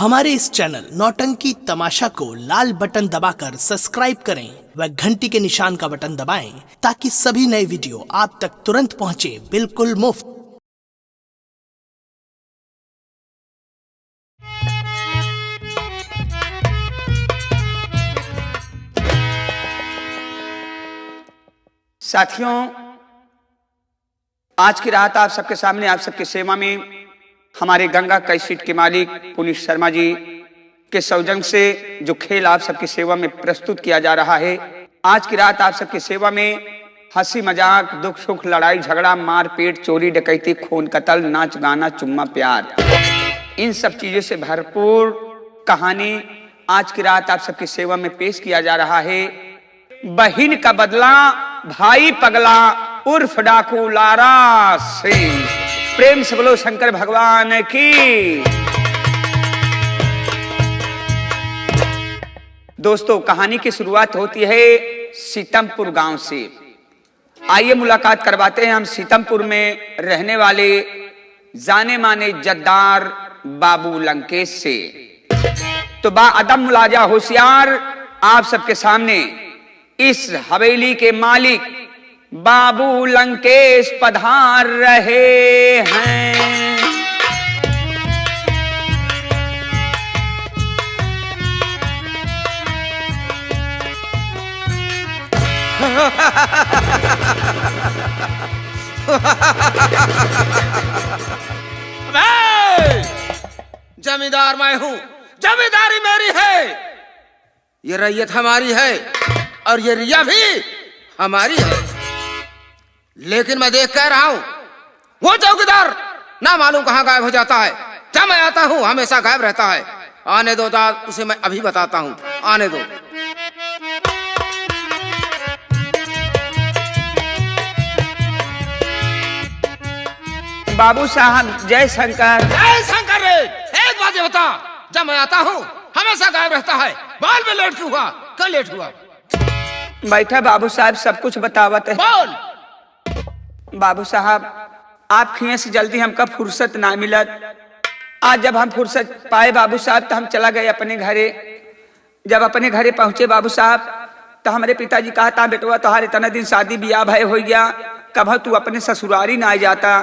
हमारे इस चैनल नौटंकी तमाशा को लाल बटन दबाकर सब्सक्राइब करें व घंटी के निशान का बटन दबाएं ताकि सभी नए वीडियो आप तक तुरंत पहुंचे बिल्कुल मुफ्त। साथियों, आज की रात आप सबके सामने आप सबकी सेवा में हमारे गंगा कैसेट के मालिक पुनीत शर्मा जी के सौजन्य से जो खेल आप सबकी सेवा में प्रस्तुत किया जा रहा है। आज की रात आप सबकी सेवा में हंसी मजाक, दुख सुख, लड़ाई झगड़ा, मार पीट, चोरी डकैती, खून कत्ल, नाच गाना, चुम्मा प्यार, इन सब चीजों से भरपूर कहानी आज की रात आप सबकी सेवा में पेश किया जा रहा है। बहिन का बदला भाई पगला उर्फ डाकू लारा सिंह। प्रेम से बोलो शंकर भगवान की। दोस्तों, कहानी की शुरुआत होती है सीतमपुर गांव से। आइए मुलाकात करवाते हैं हम सीतमपुर में रहने वाले जाने माने जद्दार बाबू लंकेश से। तो बाअदब मुलाजा होशियार आप सबके सामने इस हवेली के मालिक बाबू लंकेश पधार रहे हैं। जमींदार मैं हूं, जमींदारी मेरी है, ये रैयत हमारी है और ये रिया भी हमारी है। लेकिन मैं देख कह रहा हूं, वो चौकीदार ना मालूम कहां गायब हो जाता है। जब मैं आता हूं हमेशा गायब रहता है। आने दो दाद, उसे मैं अभी बताता हूं, आने दो। बाबू साहब जय शंकर। जय शंकर रे। एक बात ये बता, जब मैं आता हूं हमेशा गायब रहता है। बाल में लेट क्यों हुआ? कल लेट हुआ? बैठा बाबू साहब, सब कुछ बतावत है। बोल। बाबू साहब, आप खिए से जल्दी हमका फुर्सत ना मिलत। आज जब हम फुर्सत पाए बाबू साहब तो हम चला गए अपने घरे। जब अपने घरे पहुंचे बाबू साहब तो हमारे पिताजी कहा था, बेटवा तुम्हारे इतना दिन शादी ब्याह भय हो गया, कब तू अपने ससुरारी ना आ जाता।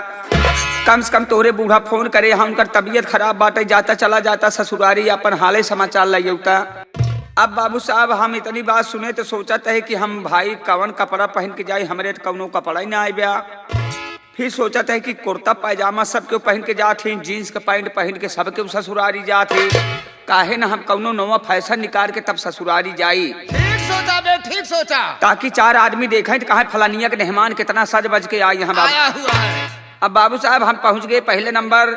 कम से कम तोरे बूढ़ा फोन करे, हम कर तबीयत खराब बाटे, जाता चला जाता ससुरारी, अपन हाले समाचार लौटा। अब बाबू साहब हम इतनी बात सुने तो सोचत है कि हम भाई कवन कपड़ा पहन के जाए, हमारे कौनो कपड़ा ही ना आए ब्या। फिर सोचत है कि कुर्ता पैजामा सब क्यों पहन के जाते, जीन्स का पैंट पहन के सब क्यों ससुरारी जाते। काहे ना हम कौनो नवा फैशन निकाल के तब ससुरारी जाई। ठीक सोचा बे, ठीक सोचा। ताकि चार आदमी देखें तो कहा फलानिया के मेहमान कितना सज बज के आए यहाँ आया हुआ है। अब बाबू साहब हम पहुंच गए पहले नंबर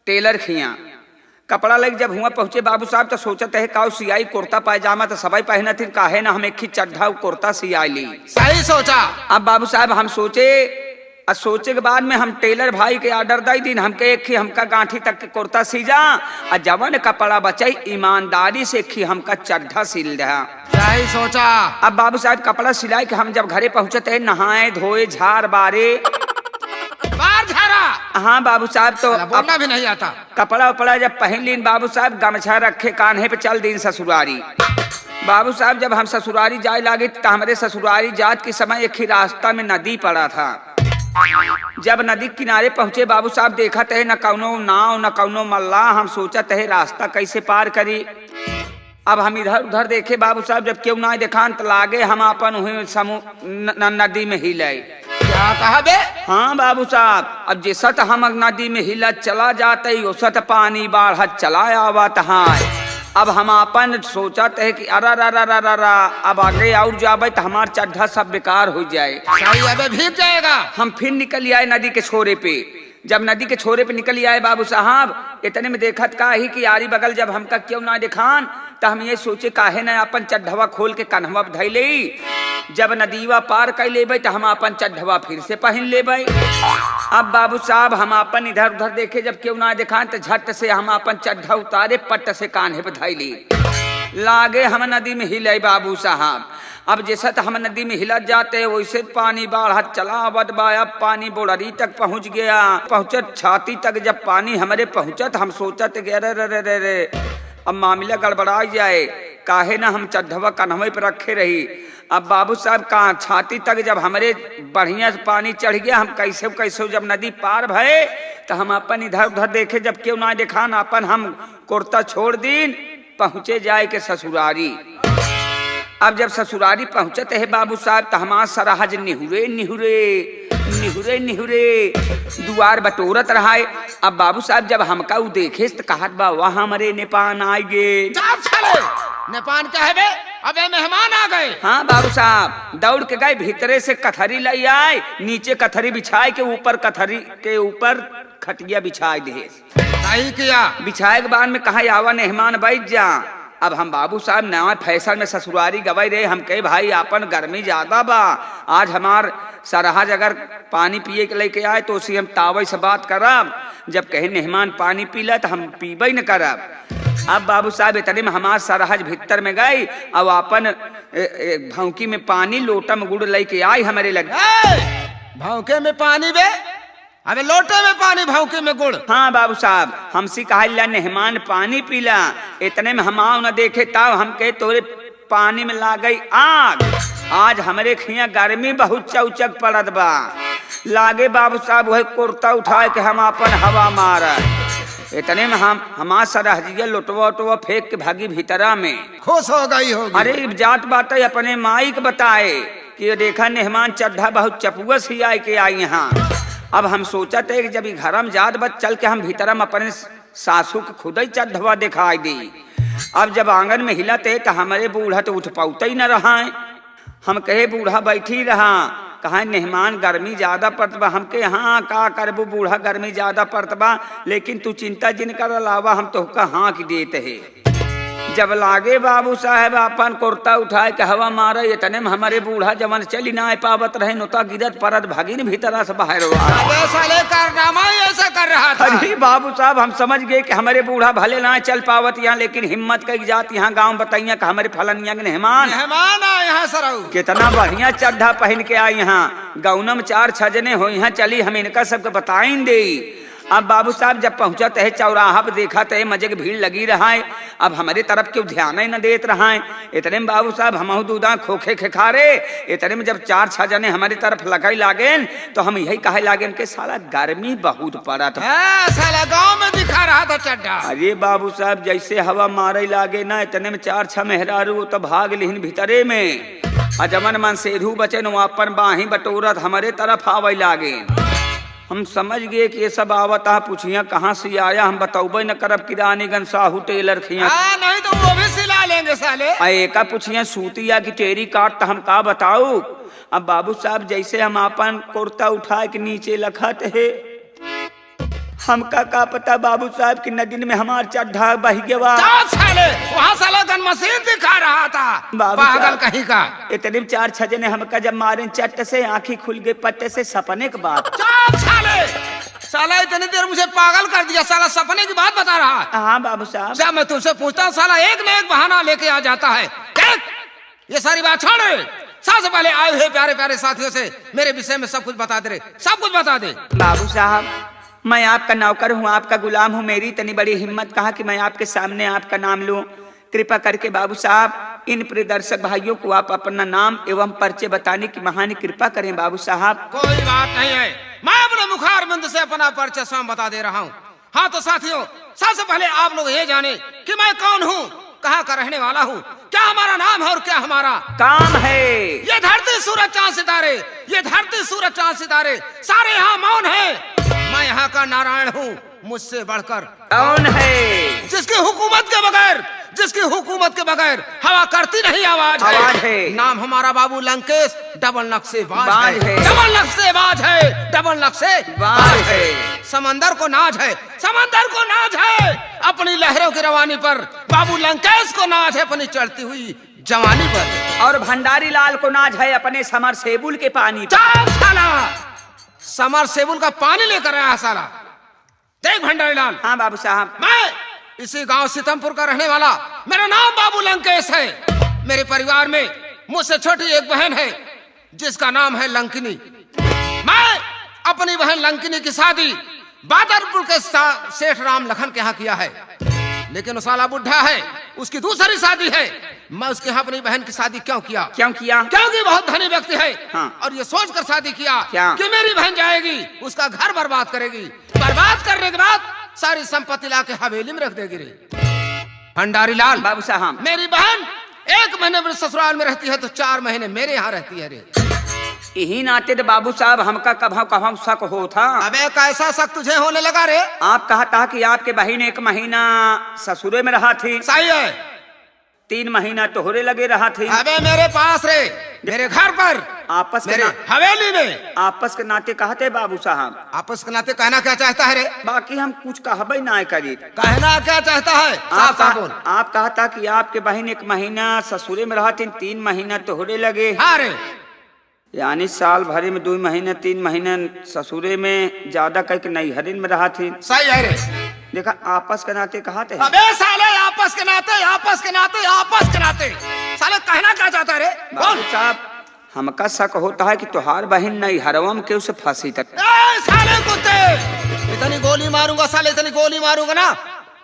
टेलर खिया। कपड़ा लग जब हुआ पहुंचे बाबू साहब तो सोचते है काउ सियाई कुर्ता पैजामा तो सबाई पहना थी, काहे ना हम एक ही चड्ढा कुर्ता सियाई ली। सही सोचा। अब बाबू साहब हम सोचे, और सोचे के बाद में हम टेलर भाई के ऑर्डर दी दिन हमके एक ही हमका गांठी तक के कुर्ता सीजा, और जवन कपड़ा बचाई ईमानदारी से एक ही हमका चड्ढा सिल रहा। सही सोचा। अब बाबू साहब कपड़ा सिलाई के हम जब घरे पहुंचते है, नहाए धोए झाड़ बारे। बार झारा? हाँ बाबू साहब, तो बोलना भी नहीं आता। कपड़ा उपड़ा जब पहन लीन बाबू साहब, गमछा रखे कान्हे पे चल दीन ससुरारी। बाबू साहब जब हम ससुरारी जाए लागे तो हमारे ससुरारी जात के समय एक ही रास्ता में नदी पड़ा था। जब नदी किनारे पहुंचे बाबू साहब देखा तहे न कौनो नाव न कौनो मल्ला। हम सोचा तहे रास्ता कैसे पार करी। अब हम इधर उधर देखे बाबू साहब, जब क्यों ना देखान तो लागे हम अपन नदी में ही लय। क्या कहा बे? हाँ बाबू साहब, अब जैसा तो हम नदी में हिला चला जाते ही वैसा तो पानी बाढ़ चला आवत है। अब हम अपन सोचते है कि अरा अब आगे और जाबे तो हमार चड्ढा सब बेकार हो जाए। सही है, भीग जाएगा। हम फिर निकल आए नदी के छोरे पे। जब नदी के छोरे पे निकल आए बाबू साहब, इतने में देखत का ही कि यारी बगल जब हमका क्यों ना दिखान तो हम ये सोचे काहे ना अपन चड्ढवा खोल के कन्हवा धई ले। जब नदीवा पार कर लेबे तो हम अपन चड्ढवा फिर से पहन लेबे। अब बाबू साहब हम अपन इधर उधर देखे, जब क्यों ना दिखान तो झट से हम अपन चड्ढा उतारे, पट्ट से कान्हे पे धई ली। लागे हम नदी में हिले बाबू साहब। अब जैसा तो हम नदी में हिलत जाते वैसे पानी बाढ़ चला आवत बा। अब पानी बोड़री तक पहुंच गया, पहुंचत छाती तक जब पानी हमारे पहुंचत हम सोचत कि अरे रे रे रे अब मामला गड़बड़ा जाए, काहे ना हम चढ़वा कन्हवे पर रखे रही। अब बाबू साहब कहाँ छाती तक जब हमारे बढ़िया पानी चढ़ गया, हम कैसे कैसे जब नदी पार भये तो हम अपन इधर उधर देखे, जब क्यों ना देखा ना अपन हम कुर्ता छोड़ दीन पहुंचे जाए के ससुरारी। अब जब ससुरारी पहुंचते है बाबू साहब तो हमार सराहज निहुरे निहुरे निहुरे निहुरे दुआर बटोरत रहा है। अब बाबू साहब जब हमका उ देखे तो कहत बा वह हमारे नेपान आए गे। नेपान क्या है बे? अबे मेहमान आ गए। हाँ बाबू साहब दौड़ के गए, भीतरे से कथरी लाई आए, नीचे कथरी बिछाए के ऊपर कथरी के ऊपर खटिया बिछाए दे। सही किया। बिछाए के बाद में कहा आवा मेहमान बैठ जा। अब हम बाबू साहब नया फैसल में ससुरारी गवाई रहे, हम कहे भाई अपन गर्मी ज्यादा बा, आज हमार सरहज अगर पानी पिए के लेके आए तो उसी हम तावे से बात करब, जब कहे मेहमान पानी पीला तो हम पीबे न करब। अब बाबू साहब इतने में हमार सरहज भीतर में गई और अपन भौंकी में पानी लोटा में गुड़ लेके आई हमारे लगे। भौंके में पानी बे? अबे लोटे में पानी, भौंके में गुड़। हाँ बाबू साहब हमसे कहा मेहमान पानी पीला, इतने में हम आओ न देखे तब हम कहे तोरे पानी में ला गई आग। आज हमारे खिया गर्मी बहुत चौचक पड़त बा। लागे बाबू साहब वही कुर्ता उठाए के हम अपन हवा मारा। इतने में हम हमार सरहजिया लोटवा उटवा फेंक के भागी भीतरा में। खुश हो गई होगी। अरे जात बात अपने माई के बताए कि देखा मेहमान चड्ढा बहुत चपुअस ही आए के आई यहाँ। अब हम सोचा थे कि जब घर में जात बच चल के हम भीतर में अपने सासू के खुद ही चढ़वा दिखाई दी। अब जब आंगन में हिलते तो हमारे बूढ़ा तो उठ पाता ही न रहा है। हम कहे बूढ़ा बैठी रहा, कहा मेहमान गर्मी ज्यादा पड़त बा। हमके हाँ का करबू बूढ़ा गर्मी ज्यादा पड़त बा, लेकिन तू चिंता जिन कर अलावा हम तो हाँ की देते है। जब लागे बाबू साहब अपन कुर्ता उठाए के हवा मारे, इतने में हमारे बूढ़ा जवन चली ना पावत रहे, नोता गिरत परत भागिन भीतरा से बाहर साले कारनामा ऐसा कर रहा था। अरे बाबू साहब हम समझ गए कि हमारे बूढ़ा भले ना चल पावत यहाँ, लेकिन हिम्मत कई जात यहाँ गाँव बताइए कि हमारे फलनिया के मेहमान यहाँ सरऊ कितना बढ़िया चड्ढा पहन के आए यहाँ। गौनम 4 छजने हो यहाँ चली, हम इनका सबके बताइन दे। अब बाबू साहब जब पहुंचते है चौराहा पर देखा तो मजे की भीड़ लगी रहा है। अब हमारे तरफ क्यों ध्यान ही न देत रहा है। इतने में बाबू साहब हम दूधा खोखे खेखारे। इतने में जब 4-6 जने हमारी तरफ लगाई लागे तो हम यही कहे लागे कि साला गर्मी बहुत पड़ा था। साला गांव में दिखा रहा था चड्ढा। अरे बाबू साहब जैसे हवा मारे लागे ना, इतने में 4-6 मेहरारू तो भाग लिहिन भीतरे में। अजमन मन सेधु बचन अपन बाही बटोरत हमारे तरफ आवे लागे। हम समझ गए कि ये सब आवता पूछिया कहाँ से आया, हम बताऊबे न करब किरानीगंज साहू टेलर खिया। नहीं तो वो भी सिला लेंगे साले। एका पूछिया सूतिया की टेरी काट तो हम का बताऊ। अब बाबू साहब जैसे हम अपन कुर्ता उठा के नीचे लखत है, हमका का पता बाबू साहब की नदी में हमार चड्ढा बह गया। साले वहाँ साला गन मशीन दिखा रहा था पागल कहीं का। इतने 4-6 जने हमका जब मारे चट से आंखी खुल गई पट्टे से सपने के बाद। साला इतनी देर मुझे पागल कर दिया, साला सपने की बात बता रहा है। हाँ बाबू साहब जब मैं तुझसे पूछता हूँ साला एक न एक बहाना लेके आ जाता है। ये सारी बात छोड़, सबसे पहले आए हुए प्यारे प्यारे साथियों से मेरे विषय में सब कुछ बता दे, सब कुछ बता दे। बाबू साहब मैं आपका नौकर हूँ, आपका गुलाम हूँ। मेरी इतनी बड़ी हिम्मत कहा कि मैं आपके सामने आपका नाम लूं। कृपा करके बाबू साहब इन प्रिय दर्शक भाइयों को आप अपना नाम एवं परिचय बताने की महान कृपा करें बाबू साहब। कोई बात नहीं है, मैं अपने मुखारबिंद से अपना परिचय स्वयं बता दे रहा हूँ। हाँ तो साथियों सबसे पहले आप लोग ये जाने कि मैं कौन हूँ, कहाँ का रहने वाला हूँ, क्या हमारा नाम है और क्या हमारा काम है। ये धरती सूरज चांद सितारे, ये धरती सूरज चांद सितारे सारे यहाँ मौन है। मैं यहाँ का नारायण हूँ, मुझसे बढ़कर कौन है। जिसकी हुकूमत के बगैर, जिसकी हुकूमत के बगैर हवा करती नहीं आवाज है। नाम हमारा बाबू लंकेश डबल नक्शेबाज है। डबल नक्शेबाज है, डबल नक्शेबाज है। समंदर को नाज है, समंदर को नाज है अपनी लहरों की रवानी पर। बाबू लंकेश को नाज है अपनी चढ़ती हुई जवानी पर। और भंडारी लाल को नाज है अपने समर सेबुल के पानी पर। साला समर सेबुल का पानी लेकर आया साला। देख भंडारी लाल। हाँ बाबू साहब मैं इसी गांव सीतमपुर का रहने वाला, मेरा नाम बाबू लंकेश है। मेरे परिवार में मुझसे छोटी एक बहन है जिसका नाम है लंकिनी। मैं अपनी बहन लंकिनी की शादी बादरपुर के सेठ राम लखन के यहाँ किया है, लेकिन वो साला बुढ़ा है, उसकी दूसरी शादी है। मैं उसके यहाँ अपनी बहन की शादी क्यों किया? क्योंकि बहुत धनी व्यक्ति है। हाँ। और ये सोच कर शादी किया क्या? कि मेरी बहन जाएगी, उसका घर बर्बाद करेगी, बर्बाद करने के बाद सारी संपत्ति लाके हवेली में रख देगी। रे भंडारी लाल बाबू साहब, मेरी बहन 1 महीने में ससुराल में रहती है तो 4 महीने मेरे यहाँ रहती है। रे यही नाते तो बाबू साहब हमका कभाव शक हो था। अबे कैसा शक तुझे होने लगा रे? आप कहा था कि आपके बहन 1 महीना ससुरे में रहा थी, सही है। 3 महीना तोहरे लगे रहा थी। अबे मेरे पास रे, मेरे घर पर, आपस के मेरे हवेली में। आपस के नाते कहते बाबू साहब। आपस के नाते कहना क्या चाहता है रे? बाकी हम कुछ कहबे ना करी। कहना क्या चाहता है? साफ साफ बोल। आप कहा था कि आपके बहन 1 महीना ससुरे में रहा थी, 3 महीना तोहरे लगे। हाँ रे, यानी साल भरे में 2 महीने 3 महीने ससुरे में, ज्यादा कह के नैहरिन में रहा थी। सही है रे। देखा आपस के नाते कहते हैं। अबे साले आपस के नाते, आपस के नाते, आपस के नाते, साले कहना क्या चाहता है रे? बोल। बाबू साहब हमका शक होता है कि तुहार बहन नैहरवा में क्यों से फंसी तक। साले कुत्ते, इतनी गोली मारूंगा साले, इतनी गोली मारूंगा ना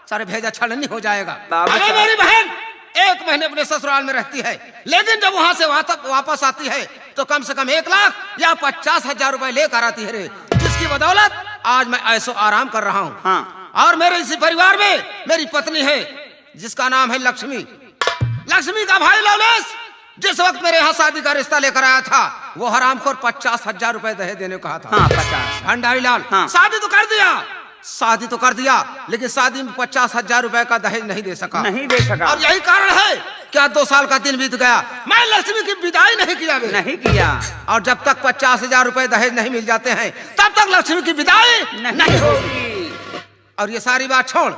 सारे भेजा छलनी हो जाएगा। अरे मेरी बहन 1 महीने अपने ससुराल में रहती है, लेकिन जब वहां से वापस आती है तो कम से कम 1 लाख या 50,000 रुपए लेकर आती है रे, जिसकी बदौलत आज मैं ऐसो आराम कर रहा हूँ। हाँ। और मेरे इसी परिवार में मेरी पत्नी है जिसका नाम है लक्ष्मी। लक्ष्मी का भाई लवलेश जिस वक्त मेरे यहाँ शादी का रिश्ता लेकर आया था, वो हरामखोर 50,000 रुपए दहेज देने को कहा था। हाँ, 50। भंडारी लाल, हाँ। शादी तो कर दिया, लेकिन शादी में 50,000 रुपए का दहेज नहीं दे सका। और यही कारण है क्या 2 साल का दिन बीत गया, मैं लक्ष्मी की विदाई नहीं किया। और जब तक 50,000 रुपए दहेज नहीं मिल जाते हैं तब तक लक्ष्मी की विदाई नहीं होगी। और ये सारी बात छोड़,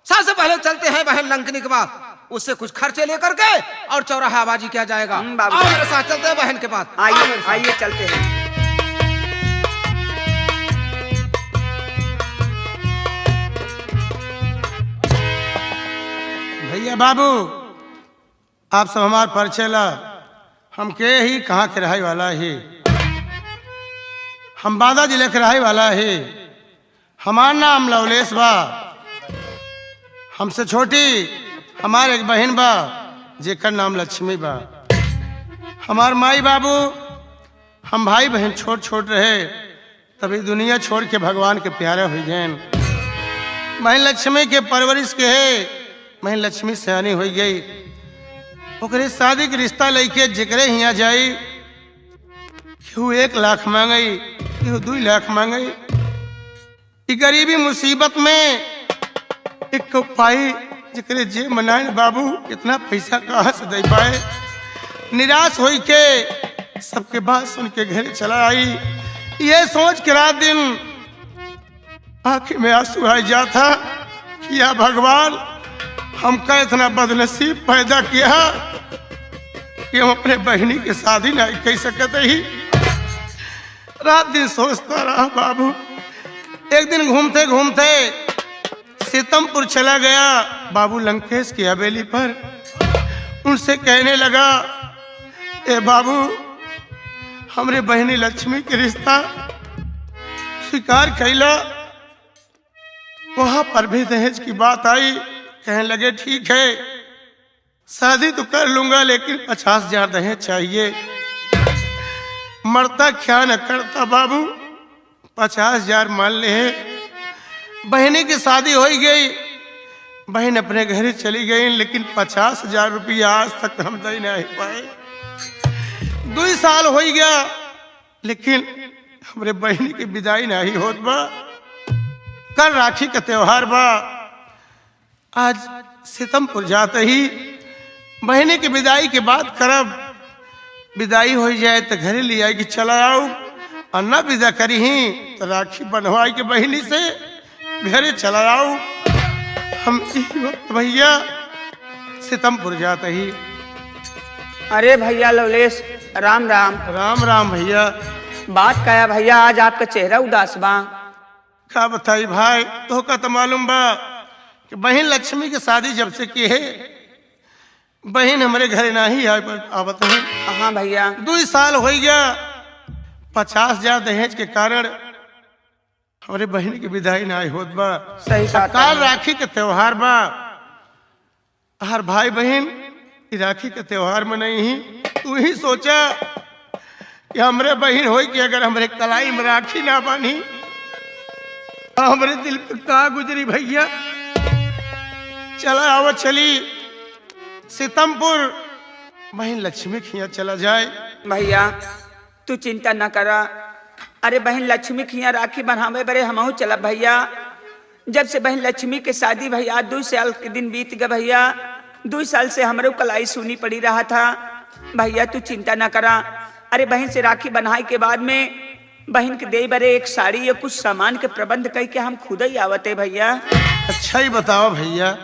सबसे पहले चलते हैं बहन लंकिनी के पास, उससे कुछ खर्चे लेकर के और चौराहाबाजी किया जाएगा। और मेरे साथ चलते हैं बहन के पास। आइए चलते हैं। भैया बाबू, आप सब हमार परिचय ला। हम के ही कहाँ के रहाई वाला ही, हम बांदा जिले के रहाई वाला ही। हमार नाम लवलेश बा। हमसे छोटी हमार एक बहन बा जेकर नाम लक्ष्मी बा। हमार माई बाबू, हम भाई बहन छोट छोट रहे, तभी दुनिया छोड़ के भगवान के प्यारे हो गए। बहन लक्ष्मी के परवरिश के है, बहन लक्ष्मी सयानी हो गई। ओकरे शादी के रिश्ता लेके जिक्रे यहाँ जाई, केहू 1 लाख मांगई, केहू 2 लाख मांगई। गरीबी मुसीबत में एक पाई जिक्रे जे मनाए बाबू, इतना पैसा कहाँ से दे पाए। निराश हो के सबके बात सुन के घर चला आई, ये सोच के रात दिन आंखें में आंसू आ जाता कि या भगवान, हमका इतना बदनसीब पैदा किया कि हम अपने बहनी की शादी नहीं कर सकते ही। रात दिन सोचता रहा बाबू। एक दिन घूमते घूमते सीतमपुर चला गया बाबू लंकेश की हवेली पर। उनसे कहने लगा, ए बाबू, हमरे बहनी लक्ष्मी के रिश्ता स्वीकार कैला। वहां पर भी दहेज की बात आई। कहने लगे ठीक है, शादी तो कर लूंगा, लेकिन 50,000 दहेज चाहिए। मरता क्या न करता बाबू, 50,000 मान ले। बहनी की शादी हो गई, बहन अपने घर चली गई, लेकिन 50,000 रुपया आज तक हम दे नहीं पाए। 2 साल हो गया, लेकिन हमरे बहनी की विदाई नहीं होत बा। कल राखी का त्योहार बा। आज सीतमपुर जाते ही बहनी की विदाई के बाद करब। विदाई हो जाए तो घरे ले आई कि चला आओ, और न विदा करी ही तो राखी बनवाई के बहनी से घरे चला आओ। हम भैया सीतमपुर जाते ही। अरे भैया लवलेश, राम राम। राम राम भैया। बात क्या है भैया, आज आपका चेहरा उदास बा। क्या बताई भाई, तो का तो मालूम बा कि बहन लक्ष्मी की शादी जब से की है, बहन हमारे घरे नहीं आवत है। हाँ भैया। 2 साल हो गया। 50,000 दहेज के कारण हमारे बहन की विदाई ना होत बा। सही बात है। काल राखी के त्योहार बा। हर भाई बहन राखी के त्योहार में नहीं ही तू ही सोचा कि हमरे बहन होई कि अगर हमरे कलाई में राखी ना बानी हमरे दिल पे का गुजरी भैया। चला आवा चली सीतमपुर बहन लक्ष्मी खिया चला जाए। भैया तू चिंता न करा। अरे बहन लक्ष्मी खिया राखी बनावे बड़े हमहू चला भैया। जब से बहन लक्ष्मी के शादी भैया 2 साल के दिन बीत गए भैया। 2 साल से हमरे कलाई सुनी पड़ी रहा था भैया। तू चिंता न करा। अरे बहन से राखी बनाए के बाद में बहन के दे बरे एक साड़ी या कुछ सामान के प्रबंध करके हम खुद ही आवते भैया। अच्छा ही बताओ भैया,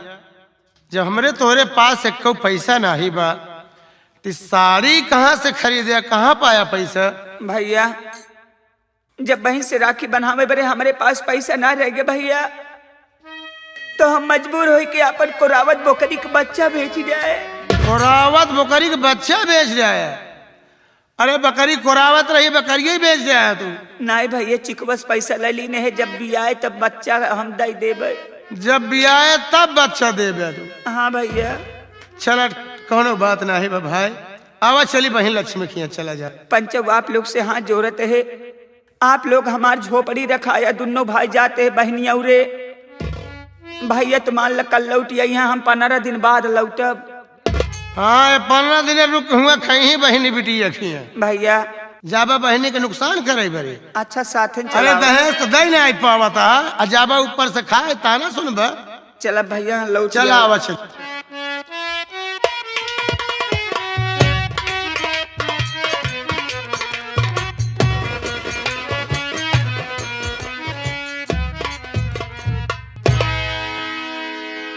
जब हमरे तोरे पास एक पैसा नहीं बा तो साड़ी कहाँ से खरीदे, कहाँ पाया पैसा? भैया जब बहन से राखी बनावे बरे हमारे पास पैसा ना रह गए भैया तो हम मजबूर हो के अपन कोरावत बकरी का बच्चा बेच जाए। कोरावत बकरी का बच्चा बेच रहा है? अरे बकरी कोरावत रही, बकरी ही बेच रहा है तू? नहीं भैया चिकबस पैसा ले ली है। जब भी आए तब बच्चा हम दे देबे। जब भी आए तब बच्चा देबे तू? हाँ भैया। चल कोनो बात नहीं बा भाई। आवा चली बहन लक्ष्मी खिया चला जाए। पंचव आप लोग से हाथ जोड़ते है। आप लोग हमार झोपड़ी रखाया दोनों भाई जाते है बहनिया उरे। भैया तो मान ल कल लौट यहाँ हम 15 दिन बाद लौटब। हाँ 15 दिन रुक हुआ कहीं बहनी बिटी रखी है भैया। जाबा बहनी के नुकसान करे बरे। अच्छा साथ अरे दहेज तो दे नहीं पावा था। जाबा ऊपर से खाए ताना सुनबा। चला भैया लौट चला आवा चल।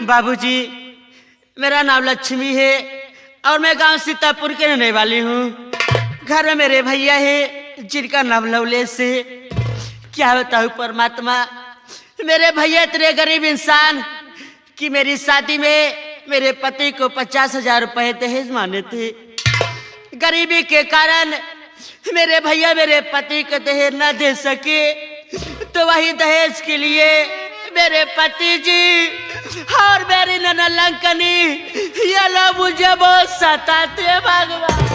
बाबूजी मेरा नाम लक्ष्मी है और मैं गांव सीतापुर के रहने वाली हूँ। घर में मेरे भैया है जिनका नाम लवलेश है। क्या बताऊँ परमात्मा, मेरे भैया इतने गरीब इंसान कि मेरी शादी में मेरे पति को 50,000 रुपए दहेज माने थे। गरीबी के कारण मेरे भैया मेरे पति को दहेज न दे सके तो वही दहेज के लिए मेरे पति जी और मेरी नना लंकनी ये लोग मुझे बहुत सताते हैं भगवान।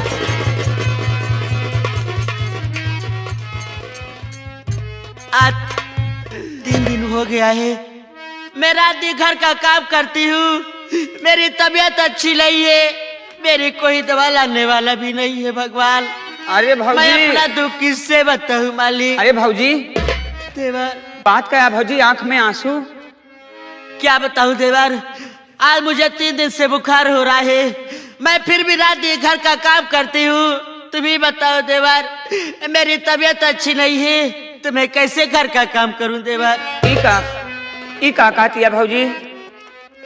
आज 3 दिन हो गया है मैं रात दिन घर का काम करती हूँ। मेरी तबीयत अच्छी नहीं है। मेरी कोई दवा लाने वाला भी नहीं है भगवान। अरे मैं भाजी अपना दुख किससे बताऊँ मालिक? अरे भाजी देवर बात क्या भाजी आंख में आंसू? क्या बताऊँ देवर, आज मुझे 3 दिन से बुखार हो रहा है। मैं फिर भी रात दिन घर का काम करती हूँ। तुम ही बताओ देवर, मेरी तबीयत अच्छी नहीं है तो मैं कैसे घर का काम करूँ देवर? ई का कहती है भाजी?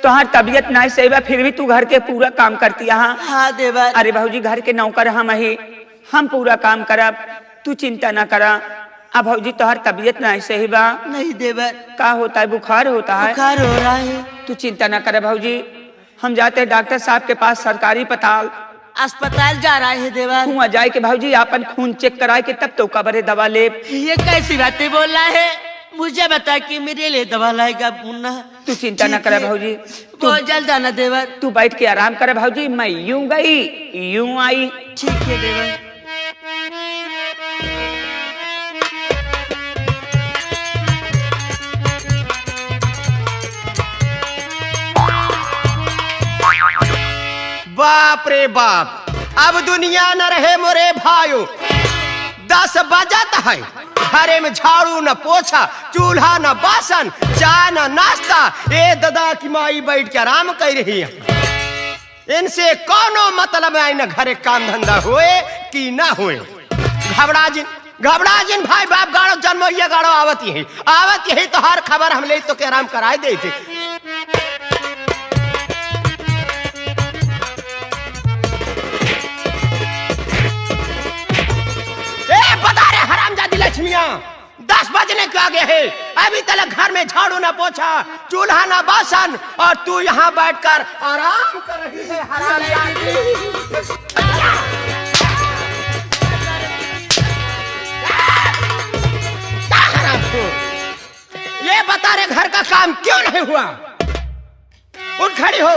तुम्हार तबीयत नहीं सही बा फिर भी तू घर के पूरा काम करती है? हाँ देवर। अरे भाजी घर के नौकर हम ही, हम पूरा काम करब, तू चिंता ना करा। अब भाजी तोहर तबीयत नहीं सही बा? नहीं देवर। का होता है? बुखार होता है? बुखार हो रहा है। तू चिंता ना करे भाजी, हम जाते हैं डॉक्टर साहब के पास सरकारी अस्पताल जा रहा है देवर। वहाँ जाए के भाजी अपन खून चेक कराए के तब तो कबरे दवा ले। ये कैसी बातें बोल रहा है? मुझे बता कि मेरे लिए दवा लाएगा मुन्ना। तू चिंता ना करे भाजी, बहुत जल्द आना देवर। तू बैठ के आराम करे भाजी। मैं यूं गई यूं आई। ठीक है देवर। बाप रे बाप, अब दुनिया न रहे मोरे भाइयों। 10 बजत है, घरे में झाड़ू न पोछा, चूल्हा न बासन, चाय न नाश्ता। ए दादा की माई बैठ के आराम कर रही है। इनसे कोनो मतलब है न घरे काम धंधा हुए कि ना हुए। घबरा जिन भाई बाप गाड़ो जन्म ये गाड़ो आवत यही तो हर खबर हम ले तो के आराम कराए देते। लक्ष्मिया 10 बजने के आगे है, अभी तक घर में झाड़ू ना पोछा, चूल्हा ना बासन, और तू यहाँ बैठकर आराम कर रही है हरामजादी। ये बता रे घर का काम क्यों नहीं हुआ? उठ खड़ी हो।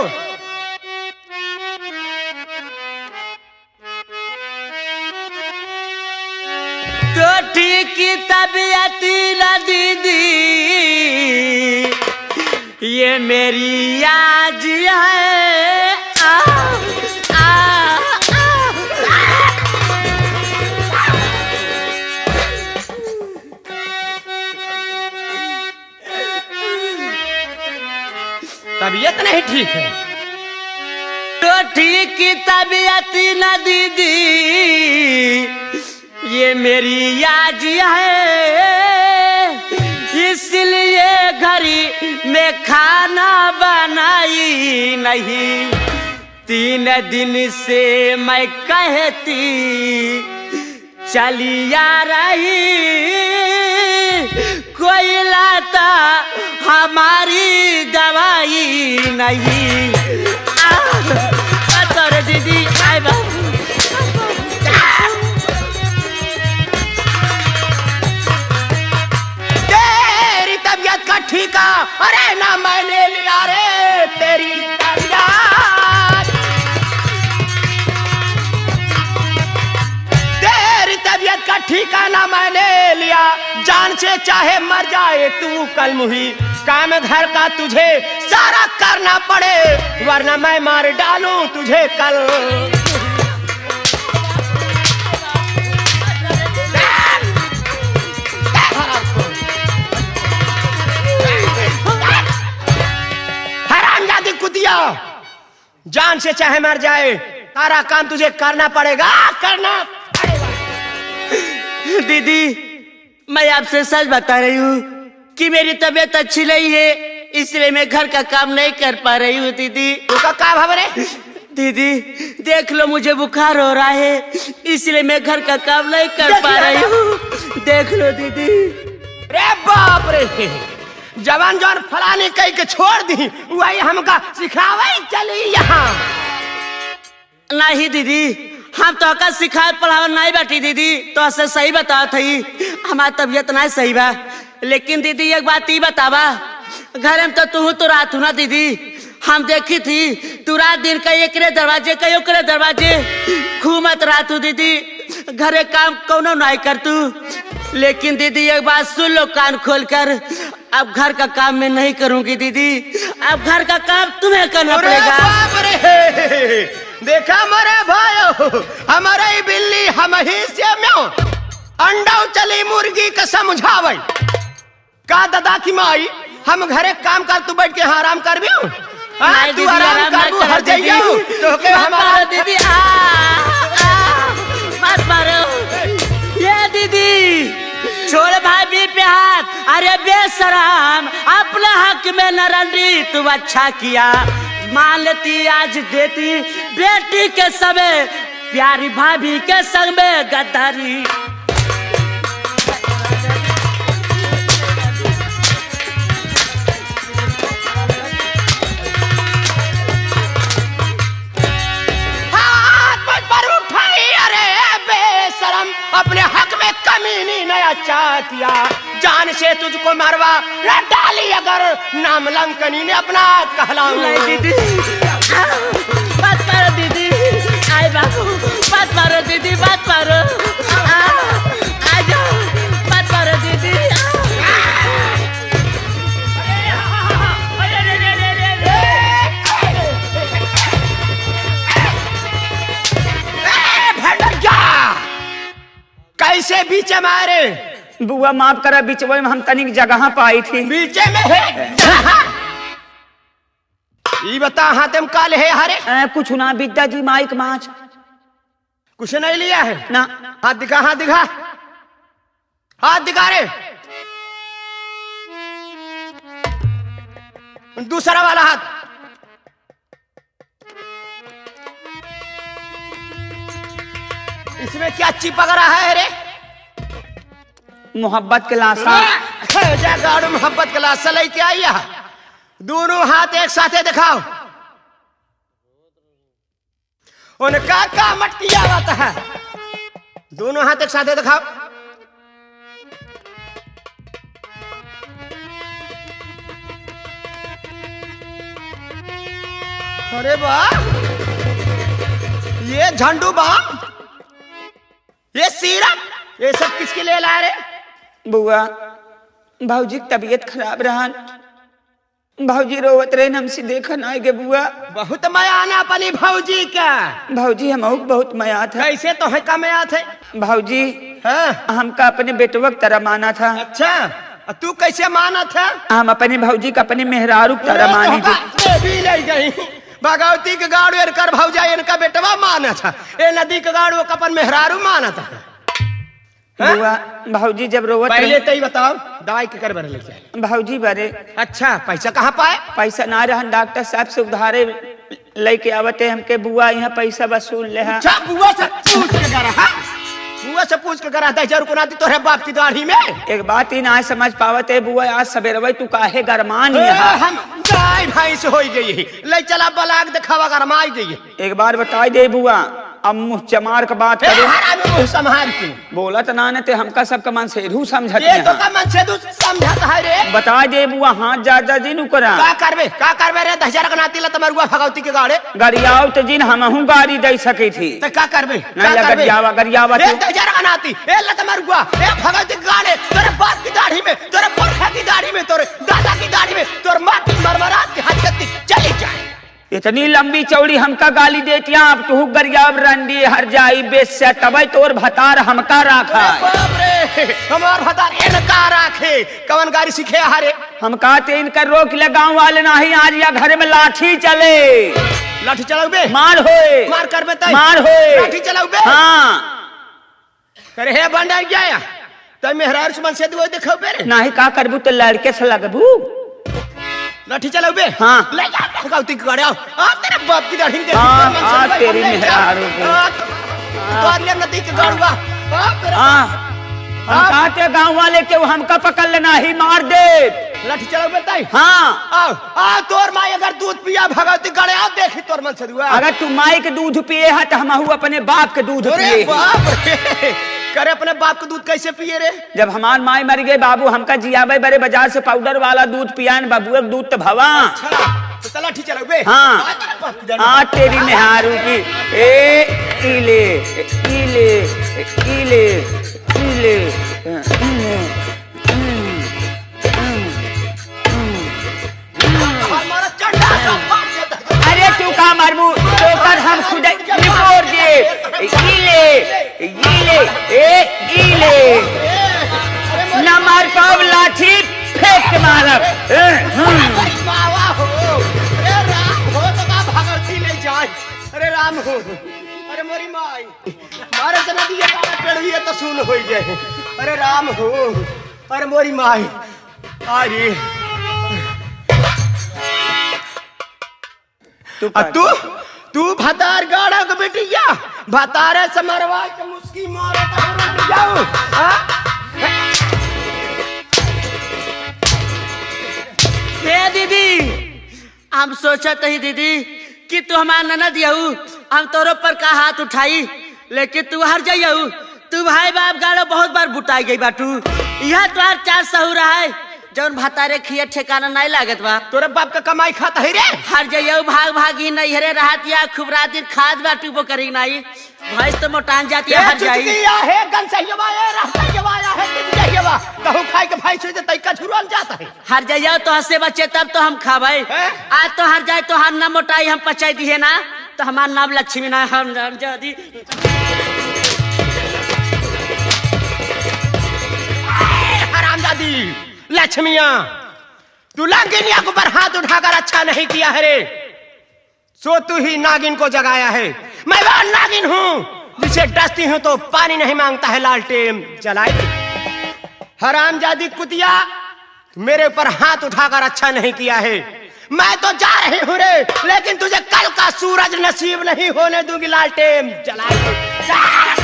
तो ठीक की तबीयत न दीदी, ये मेरी आज है। तबीयत नहीं ठीक है तो ठीक की तबीयत न दीदी, ये मेरी आज है, इसलिए घड़ी में खाना बनाई नहीं। 3 दिन से मैं कहती चली आ रही, कोई लाता हमारी दवाई नहीं। तोरे दीदी आए बाबू, तेरी तबीयत का ठीका अरे ना मैंने लिया रे तेरी तबीयत। तेरी तबीयत का ठीका ना मैंने लिया, जान से चाहे मर जाए तू कल मुही, काम घर का तुझे सारा करना पड़े, वरना मैं मार डालूं तुझे कल। हरामजादी कुतिया, जान से चाहे मर जाए सारा काम तुझे करना पड़ेगा, करना पड़ेगा। दीदी मैं आपसे सच बता रही हूँ कि मेरी तबीयत अच्छी नहीं है, इसलिए मैं घर का काम नहीं कर पा रही हूँ। दीदी उसका काम है रे? दीदी देख लो मुझे बुखार हो रहा है, इसलिए मैं घर का काम नहीं कर पा रही हूँ। देख लो दीदी। रे बाप रे, जवान जवान फलाने कहीं के छोड़ दी, वही हमका सिखावे चली यहाँ। नहीं दीदी, हम तो का सिखाए पढ़ावे नहीं बैठी दीदी, तो ऐसे सही बताओ थी हमारी तबीयत नहीं सही बा। लेकिन दीदी एक बात ही बतावा, घर में तो तू तो रात हूँ ना दीदी, हम देखी थी तू रात दिन का एकरे दरवाजे का ओकरे दरवाजे घूमत रात हूँ दीदी, घरे काम कौनो नहीं कर तू। लेकिन दीदी एक बात सुन लो कान खोल कर, अब घर का काम मैं नहीं करूंगी दीदी, अब घर का काम तुम्हें करना पड़ेगा। बाप रे, देखा मरे भाई, हमारे ही बिल्ली हम ही से म्यों अंडा चली मुर्गी का समझावे का दादा की माई, हम घरे काम कर तू बैठ के यहाँ आराम कर भी हूँ। तू आराम कर हर जाइए तो के हमारा दीदी मत मारो। ये दीदी छोड़ भाभी पे हाथ, अरे बेशरम अपने हक में न रंडी, तू अच्छा किया मान लेती आज देती बेटी के समय, प्यारी भाभी के संग में गद्दारी। अपने हक में कमी नहीं नया चाहतिया, जान से तुझको मरवा डाली अगर नाम लंकनी ने अपना कहलाऊं। नहीं दीदी बात मारो दीदी, आए बाबू बात मारो दीदी, बात मारो आ जाओ, बात मारो दीदी। कैसे बीच मारे? बुआ माफ करा, बीच में हम तनिक जगह पे आई थी। बीचे में है ये बता, हाथम काल है हरे कुछ ना विद्या जी माइक माच कुछ नहीं लिया है ना। हाथ दिखा, हाथ दिखा, हाथ दिखा रे, दूसरा वाला हाथ। इसमें क्या चिपक रहा है रे? मोहब्बत के लाशा। गाड़ू मोहब्बत के लाशा लेके आई है। दोनों हाथ एक साथे दिखाओ। उनका का मटकिया बात है। दोनों हाथ एक साथे दिखाओ। अरे वाह, ये झंडू बाम, ये सीरप, ये सब किसके लिए ला रहे? बुआ भाऊजी की तबीयत खराब रहा, भाऊजी रोवत रहे, हमसे देखा ना गे बुआ। बहुत माया ना अपनी भौजी का। भाऊजी हम बहुत माया था। कैसे तो है का माया थे? भाऊजी हाँ? हमका अपने बेटवा की तरह माना था। अच्छा, तू कैसे माना था? हम अपने भाऊजी का अपने मेहरारू की तरह मानी थी। भी ले गई भगवती के गाड़ू इनकर भौजा इनका बेटवा माना था, ये नदी के गाड़ू अपन मेहरारू माना था। बुआ भाऊजी जब रोवत पहले तो ही बताओ दवाई के कर भरे लेके। भाऊजी बरे। अच्छा, पैसा कहाँ पाए? पैसा ना रहन, डॉक्टर साहब से उधारे लेके आवते हमके बुआ यहाँ पैसा वसूल ले। अच्छा, बुआ से पूछ के करा? बुआ से पूछ के करा? 10,000 रुपया दी तोरे बाप की दाढ़ी में। एक बात ही ना समझ पावते बुआ, आज सवेरे तू काहे गरमान हम गाय भाई से हो गई, ले चला बलाक दिखावा गरमाई गई। एक बार बता दे बुआ, अब मुँह चमार का बात करे संभाल के बोला तो ना ते हमका सबका मन से रू समझते ये तो का मन से समझता है रे। बता दे बुआ, हाथ जा जी नु करा का करबे रे? 10,000 का नाती ला तमरुआ भगवती के गाड़े गरियाव तो जिन हमहू गाड़ी दे सके थी तो का करबे? नहीं गरियावा गरियावा रे 10,000 का नाती ए ला तमरुआ ए भगवती के गाड़े, तेरे बाप की दाढ़ी में, तेरे पुरखा की दाढ़ी में, तेरे दादा की दाढ़ी में, तोर मां की मरमरात की हजकती चली जाए। इतनी लंबी चौड़ी हमका गाली देती आप तू गरियाव रंडी हर जाई बेस्या तबई तोर भतार हमका राखा। बाप रे, हमार भतार इनका राखे कवन गाड़ी सीखे हारे? हम कहते इनका रोक ले, गाँव वाले नहीं आज या घर में लाठी चले। लाठी चलाऊ बे? मार होए, मार कर बे, मार होए, लाठी चलाऊ बे? हाँ करे हे बंडा गया तो मेहरार सुमन से वो देखो बे रे। नहीं का करबू तो लड़के से लगबू। लाठी चलाऊ बे? हाँ ले जा भगवती के गाड़े, आ तेरे बाप की दाढ़ी में हाँ तेरी मेहरारू तोर ले नदी के गाड़ुआ हम कहते गाँव वाले के हमका पकड़ लेना ही मार दे। लाठी चलाऊ बे ताई? हाँ आ तोर माई अगर दूध पिया भगवती गाड़े आ देखी तोर मन से दुआ। अगर तू माई के दूध पिए है तो हम अपने बाप के दूध पिए। बाप रे, करे अपने बाप के दूध कैसे पिए रे? जब हमार माई मर गए बाबू हमका जियाबे बड़े बाजार से पाउडर वाला दूध पियान, बाबू दूध तो भवा। तो लाठी चलाऊ बे? हाँ तेरी मेहारू की ए इले इले इले इले अरे तू का मारबू तो कर हम खुद निपोर दे। इले इले ए इले न मार पाव लाठी फेंक के मारब। अरे राम हो, अरे मोरी माई मारे से नदी ये पेड़ हुई तो सुन हो जाए। अरे राम हो, अरे मोरी माई अरे तू भतार गाड़ा के बेटिया भतारे से मरवा के मुस्की मारे तो जाऊं। हे दीदी, हम सोचत ही दीदी कि तू हमारा ननद यहू, हम तोरो पर का हाथ उठाई, लेकिन तू हर जाइयू। तू भाई बाप गाड़ो बहुत बार बुटाई गई बाटू, यह तुहार 4 सहू रहा है जौन भतारे खिया ठिकाना नहीं लागत बा। तोरे बाप का कमाई खाता है रे? हर जाइयू भाग भागी नहीं हरे रहत या खूब रात खाद बाटू वो करी नहीं, भैंस तो मोटान जाती है हर जाई। है गनसैयवा है रहसैयवा है दिजैयवा कहू खाए के भाई से तैका झुरल जाता है। हर जाइयो तो हंसे बच्चे तब तो हम खावे। आज तो हर जाए तो हर ना मोटाई हम पचाई दिए ना, तो हमारा नाम लक्ष्मी ना हम जादी। हरामजादी लक्ष्मिया, तू नागिनिया को पर हाथ उठाकर अच्छा नहीं किया है रे। सो तू ही नागिन को जगाया है। मैं वह नागिन हूँ जिसे डसती हूँ तो पानी नहीं मांगता है लालटेन जलाई। हरामजादी कुतिया, मेरे ऊपर हाथ उठाकर अच्छा नहीं किया है। मैं तो जा रही हूँ रे, लेकिन तुझे कल का सूरज नसीब नहीं होने दूंगी लालटेन जलाई।